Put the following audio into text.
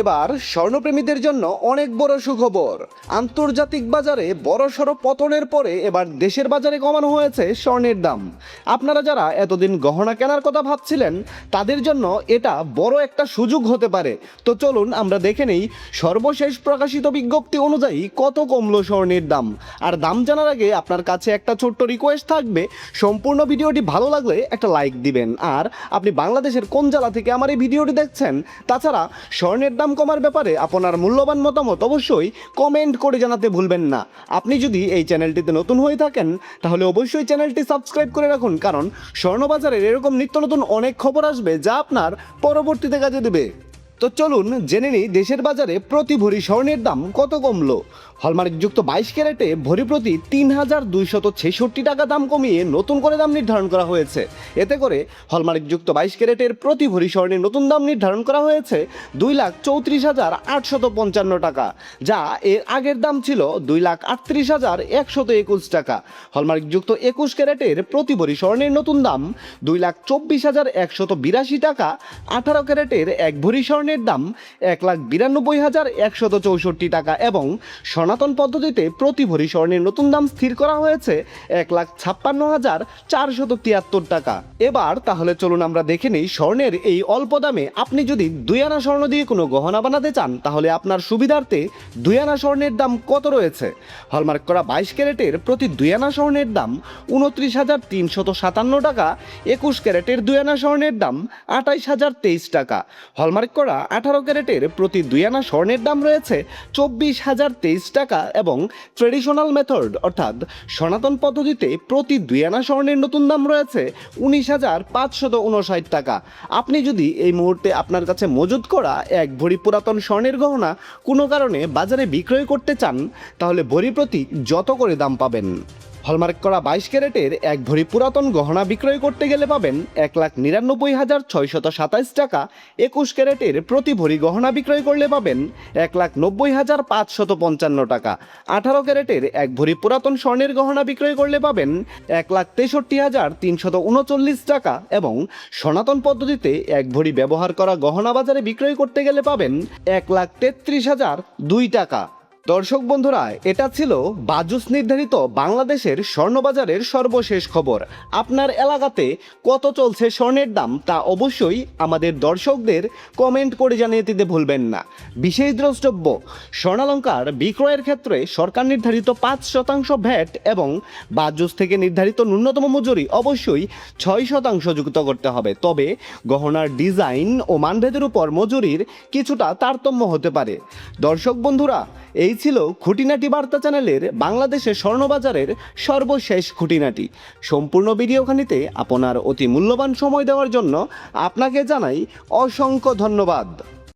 এবার স্বর্ণপ্রেমীদের জন্য অনেক বড় সুখবর। আন্তর্জাতিক বাজারে বড়সড় পতনের পরে এবার দেশের বাজারে কমানো হয়েছে স্বর্ণের দাম। আপনারা যারা এতদিন গহনা কেনার কথা ভাবছিলেন তাদের জন্য এটা বড় একটা সুযোগ হতে পারে। তো চলুন আমরা দেখে নেই সর্বশেষ প্রকাশিত বিজ্ঞপ্তি অনুযায়ী কত কমলো স্বর্ণের দাম। আর দাম জানার আগে আপনার কাছে একটা ছোট্ট রিকোয়েস্ট থাকবে, সম্পূর্ণ ভিডিওটি ভালো লাগলে একটা লাইক দিবেন। আর আপনি বাংলাদেশের কোন জেলা থেকে আমার এই ভিডিওটি দেখছেন, তাছাড়া স্বর্ণের দাম কমার ব্যাপারে আপনার মূল্যবান মতামত অবশ্যই কমেন্ট করে জানাতে ভুলবেন না। আপনি যদি এই চ্যানেলটিতে নতুন হয়ে থাকেন তাহলে অবশ্যই চ্যানেলটি সাবস্ক্রাইব করে রাখুন, কারণ স্বর্ণবাজারের এরকম নিত্য নতুন অনেক খবর আসবে যা আপনার পরবর্তীতে কাজে দেবে। তো চলুন জেনে নিই দেশের বাজারে প্রতি ভরি স্বর্ণের দাম কত কমলো। হলমার্কযুক্ত 22 ক্যারেটে ভরি প্রতি ৩,২৬৬ টাকা দাম কমিয়ে নতুন করে দাম নির্ধারণ করা হয়েছে। এতে করে হলমার্কযুক্ত 22 ক্যারেটের প্রতি ভরি স্বর্ণের নতুন দাম নির্ধারণ করা হয়েছে 2,34,855 টাকা, যা এর আগের দাম ছিল 2,38,121 টাকা। হলমার্কযুক্ত 21 ক্যারেটের প্রতি ভরি স্বর্ণের নতুন দাম 2,24,182 টাকা। 18 ক্যারেটের এক ভরি স্বর্ণের দাম 1,92,164 টাকা এবং সনাতন পদ্ধতিতে প্রতি ভরি স্বর্ণের নতুন দাম স্থির করা হয়েছে 1,56,473 টাকা। এবার তাহলে চলুন আমরা দেখে নিই স্বর্ণের এই অল্প দামে আপনি যদি 2 আনা স্বর্ণ দিয়ে কোনো গহনা বানাতে চান তাহলে আপনার সুবিধার্থে 2 আনা স্বর্ণের দাম কত রয়েছে। হলমার্ক করা 22 ক্যারেটের প্রতি 2 আনা স্বর্ণের দাম 29,357 টাকা। 21 ক্যারেটের 2 আনা স্বর্ণের দাম 28,023 টাকা। হলমার্ক করা 18 ক্যারেটের প্রতি 2 আনা স্বর্ণের দাম রয়েছে 24,023 টাকা এবং ট্রেডিশনাল মেথড অর্থাৎ সনাতন পদ্ধতিতে প্রতি 2 আনা স্বর্ণের নতুন দাম রয়েছে 19,559 টাকা। আপনি যদি এই মুহূর্তে আপনার কাছে মজুত করা এক ভরি পুরাতন স্বর্ণের গহনা কোনো কারণে বাজারে বিক্রয় করতে চান তাহলে ভরি প্রতি যত করে দাম পাবেন। হলমার্ক করা 22 ক্যারেটের এক ভরি পুরাতন গহনা বিক্রয় করতে গেলে পাবেন 1,99,627 টাকা। 21 ক্যারেটের প্রতি ভরি গহনা বিক্রয় করলে পাবেন 1,90,555 টাকা। 18 ক্যারেটের এক ভরি পুরাতন স্বর্ণের গহনা বিক্রয় করলে পাবেন 1,63,339 টাকা এবং সনাতন পদ্ধতিতে এক ভরি ব্যবহার করা গহনা বাজারে বিক্রয় করতে গেলে পাবেন 1,33,002 টাকা। দর্শক বন্ধুরা, এটা ছিল বাজুস নির্ধারিত বাংলাদেশের স্বর্ণবাজারের সর্বশেষ খবর। আপনার এলাকাতে কত চলছে স্বর্ণের দাম তা অবশ্যই আমাদের দর্শকদের কমেন্ট করে জানিয়ে দিতে ভুলবেন না। বিশেষ দ্রষ্টব্য, স্বর্ণালংকার বিক্রয়ের ক্ষেত্রে সরকার নির্ধারিত 5% ভ্যাট এবং বাজুস থেকে নির্ধারিত ন্যূনতম মজুরি অবশ্যই 6% যুক্ত করতে হবে। তবে গহনার ডিজাইন ও মানভেদের উপর মজুরির কিছুটা তারতম্য হতে পারে। দর্শক বন্ধুরা, এই ছিল খুঁটিনাটি বার্তা চ্যানেলের বাংলাদেশের স্বর্ণবাজারের সর্বশেষ খুঁটিনাটি। সম্পূর্ণ ভিডিওখানিতে আপনার অতি মূল্যবান সময় দেওয়ার জন্য আপনাকে জানাই অসংখ্য ধন্যবাদ।